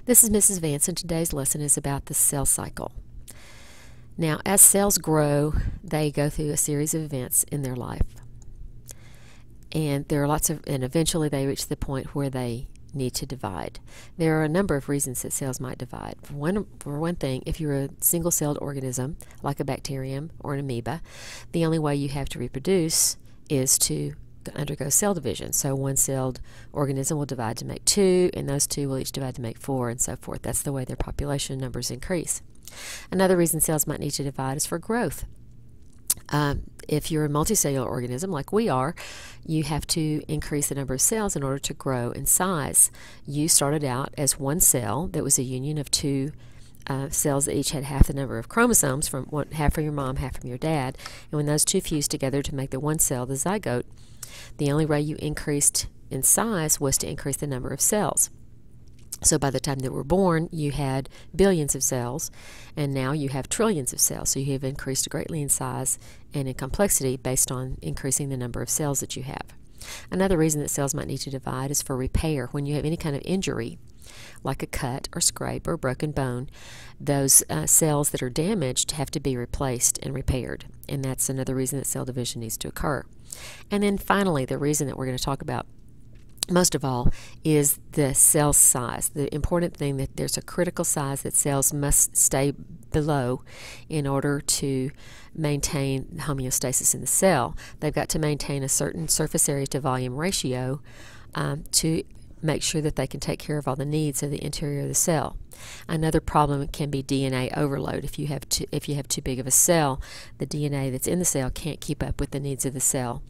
This is Mrs. Vance, and today's lesson is about the cell cycle. Now, as cells grow, they go through a series of events in their life. And there are and eventually they reach the point where they need to divide. There are a number of reasons that cells might divide. For one thing, if you're a single-celled organism, like a bacterium or an amoeba, the only way you have to reproduce is to undergo cell division. So one-celled organism will divide to make two, and those two will each divide to make four, and so forth. That's the way their population numbers increase. Another reason cells might need to divide is for growth. If you're a multicellular organism like we are, you have to increase the number of cells in order to grow in size. You started out as one cell that was a union of two cells that each had half the number of chromosomes, half from your mom, half from your dad. And when those two fused together to make the one cell, the zygote, the only way you increased in size was to increase the number of cells. So by the time they were born, you had billions of cells, and now you have trillions of cells. So you have increased greatly in size and in complexity based on increasing the number of cells that you have. Another reason that cells might need to divide is for repair. When you have any kind of injury, like a cut or scrape or broken bone, those cells that are damaged have to be replaced and repaired. And that's another reason that cell division needs to occur. And then finally, the reason that we're going to talk about most of all is the cell size. The important thing that there's a critical size that cells must stay below in order to maintain homeostasis in the cell. They've got to maintain a certain surface area to volume ratio to make sure that they can take care of all the needs of the interior of the cell. Another problem can be DNA overload. If you have too big of a cell, the DNA that's in the cell can't keep up with the needs of the cell,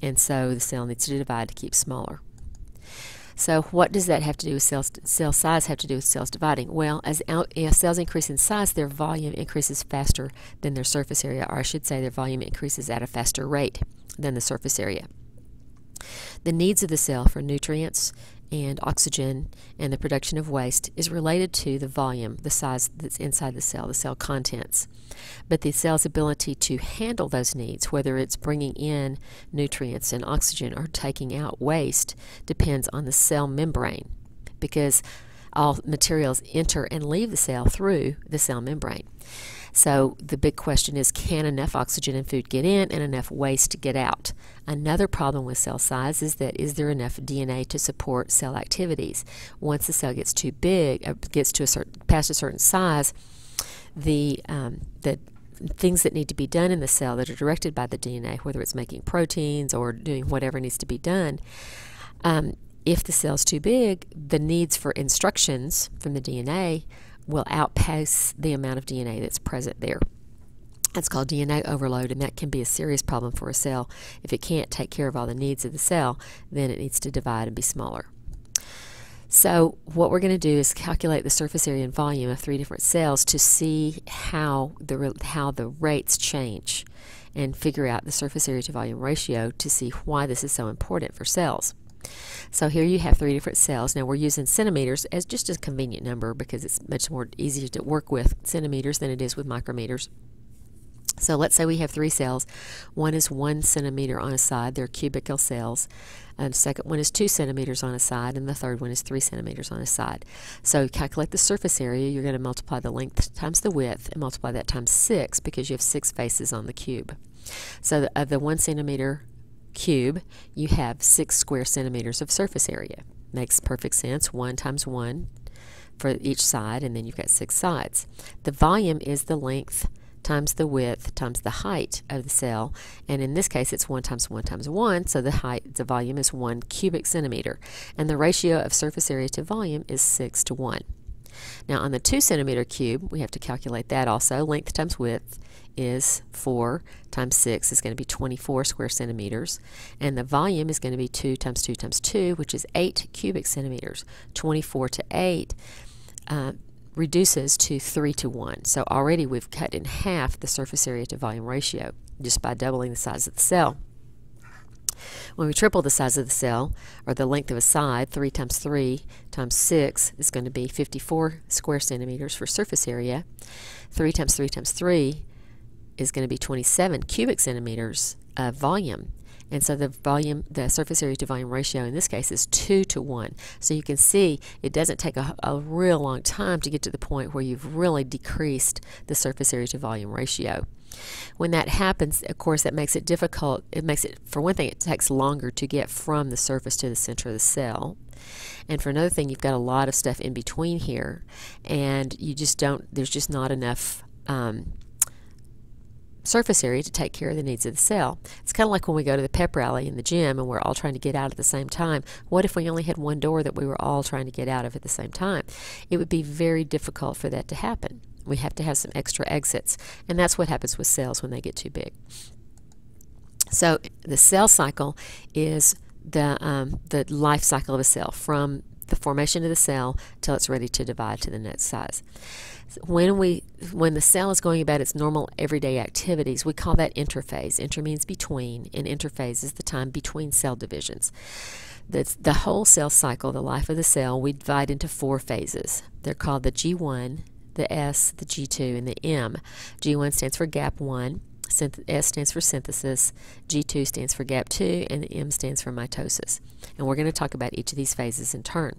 and so the cell needs to divide to keep smaller. So what does that have to do with cell size have to do with cells dividing? Well, as cells increase in size, their volume increases faster than their surface area, or I should say their volume increases at a faster rate than the surface area. The needs of the cell for nutrients and oxygen and the production of waste is related to the volume, the size that's inside the cell contents. But the cell's ability to handle those needs, whether it's bringing in nutrients and oxygen or taking out waste, depends on the cell membrane, because all materials enter and leave the cell through the cell membrane. So the big question is, can enough oxygen and food get in and enough waste get out? Another problem with cell size is there enough DNA to support cell activities? Once the cell gets too big, past a certain size, the things that need to be done in the cell that are directed by the DNA, whether it's making proteins or doing whatever needs to be done, if the cell's too big, the needs for instructions from the DNA will outpace the amount of DNA that's present there. That's called DNA overload, and that can be a serious problem for a cell. If it can't take care of all the needs of the cell, then it needs to divide and be smaller. So what we're going to do is calculate the surface area and volume of 3 different cells to see how the rates change, and figure out the surface area to volume ratio to see why this is so important for cells. So here you have 3 different cells. Now we're using centimeters as just a convenient number because it's much more easier to work with centimeters than it is with micrometers. So let's say we have 3 cells. One is 1 centimeter on a side. They're cubical cells. The second one is 2 centimeters on a side, and the third one is 3 centimeters on a side. So calculate the surface area. You're going to multiply the length times the width and multiply that times 6 because you have 6 faces on the cube. So of the 1 centimeter cube, you have 6 square centimeters of surface area. Makes perfect sense. 1 times 1 for each side, and then you've got 6 sides. The volume is the length times the width times the height of the cell, and in this case it's 1 times 1 times 1, so the volume is 1 cubic centimeter, and the ratio of surface area to volume is 6 to 1. Now on the 2 centimeter cube, we have to calculate that also. Length times width is 4 times 6 is going to be 24 square centimeters, and the volume is going to be 2 times 2 times 2, which is 8 cubic centimeters. 24 to 8 reduces to 3 to 1. So already we've cut in half the surface area to volume ratio just by doubling the size of the cell. When we triple the size of the cell, or the length of a side, 3 times 3 times 6 is going to be 54 square centimeters for surface area. 3 times 3 times 3 is going to be 27 cubic centimeters of volume. And so the surface area to volume ratio in this case is 2 to 1. So you can see it doesn't take a real long time to get to the point where you've really decreased the surface area to volume ratio. When that happens, of course, that makes it difficult. It makes it, for one thing, it takes longer to get from the surface to the center of the cell. And for another thing, you've got a lot of stuff in between here, and you just don't, there's just not enough surface area to take care of the needs of the cell. It's kind of like when we go to the pep rally in the gym and we're all trying to get out at the same time. What if we only had one door that we were all trying to get out of at the same time? It would be very difficult for that to happen. We have to have some extra exits, and that's what happens with cells when they get too big. So the cell cycle is the life cycle of a cell, from the formation of the cell till it's ready to divide to the next size. When the cell is going about its normal everyday activities, we call that interphase. Inter means between, and interphase is the time between cell divisions. The whole cell cycle, the life of the cell, we divide into 4 phases. They're called the G1, the S, the G2, and the M. G1 stands for gap 1. S stands for synthesis, G2 stands for gap 2, and the M stands for mitosis. And we're going to talk about each of these phases in turn.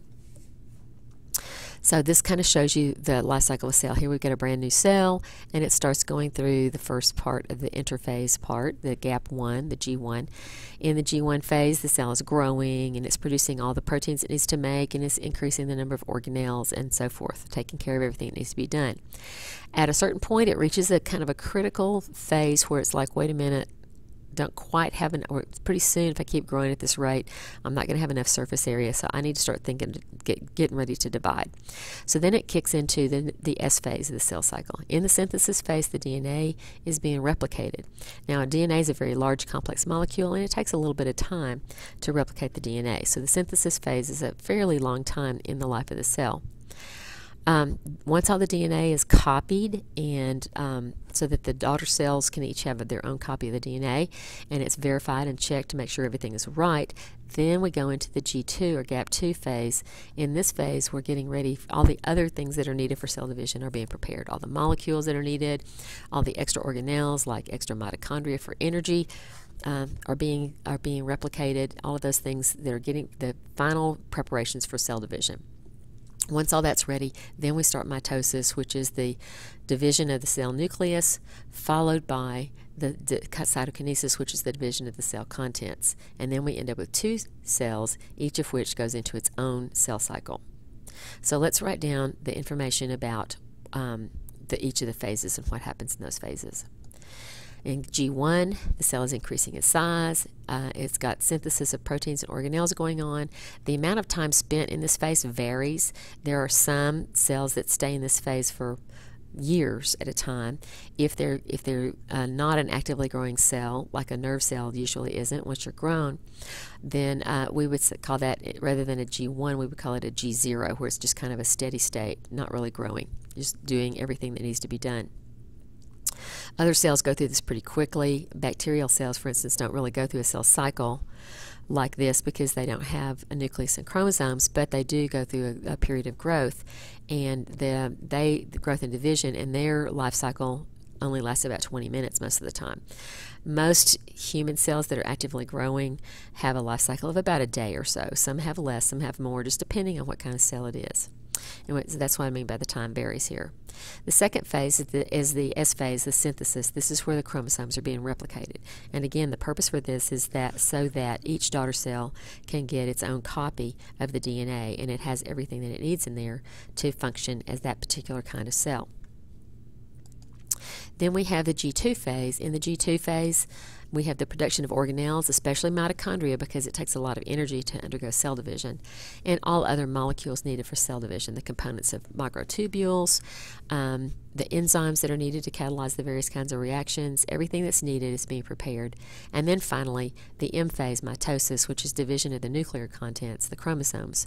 So this kind of shows you the life cycle of a cell. Here we've got a brand new cell, and it starts going through the first part of the interphase part, the gap 1, the G1. In the G1 phase, the cell is growing, and it's producing all the proteins it needs to make, and it's increasing the number of organelles and so forth, taking care of everything that needs to be done. At a certain point, it reaches a kind of a critical phase where it's like, wait a minute, don't quite have or pretty soon, if I keep growing at this rate, I'm not going to have enough surface area, so I need to start thinking, getting ready to divide. So then it kicks into the S phase of the cell cycle. In the synthesis phase, the DNA is being replicated. Now, DNA is a very large, complex molecule, and it takes a little bit of time to replicate the DNA. So the synthesis phase is a fairly long time in the life of the cell. Once all the DNA is copied, and so that the daughter cells can each have their own copy of the DNA, and it's verified and checked to make sure everything is right, then we go into the G2 or gap 2 phase. In this phase, we're getting ready. All the other things that are needed for cell division are being prepared. All the molecules that are needed, all the extra organelles like extra mitochondria for energy, are being replicated. All of those things that are getting the final preparations for cell division. Once all that's ready, then we start mitosis, which is the division of the cell nucleus, followed by the cytokinesis, which is the division of the cell contents. And then we end up with 2 cells, each of which goes into its own cell cycle. So let's write down the information about each of the phases and what happens in those phases. In G1, the cell is increasing its size. It's got synthesis of proteins and organelles going on. The amount of time spent in this phase varies. There are some cells that stay in this phase for years at a time. If they're not an actively growing cell, like a nerve cell usually isn't, once you're grown, then we would call that, rather than a G1, we would call it a G0, where it's just kind of a steady state, not really growing, just doing everything that needs to be done. Other cells go through this pretty quickly. Bacterial cells, for instance, don't really go through a cell cycle like this because they don't have a nucleus and chromosomes, but they do go through a period of growth, and the growth and division, and their life cycle only lasts about 20 minutes most of the time. Most human cells that are actively growing have a life cycle of about a day or so. Some have less, some have more, just depending on what kind of cell it is. And that's what I mean by the time varies here. The second phase is the S phase, the synthesis. This is where the chromosomes are being replicated. And again, the purpose for this is so that each daughter cell can get its own copy of the DNA, and it has everything that it needs in there to function as that particular kind of cell. Then we have the G2 phase. In the G2 phase, we have the production of organelles, especially mitochondria, because it takes a lot of energy to undergo cell division, and all other molecules needed for cell division, the components of microtubules, the enzymes that are needed to catalyze the various kinds of reactions. Everything that's needed is being prepared. And then finally, the M phase, mitosis, which is division of the nuclear contents, the chromosomes,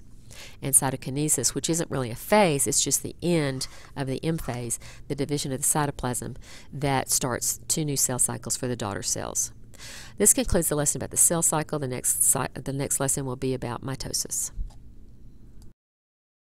and cytokinesis, which isn't really a phase, it's just the end of the M phase, the division of the cytoplasm, that starts 2 new cell cycles for the daughter cells. This concludes the lesson about the cell cycle. The next lesson will be about mitosis.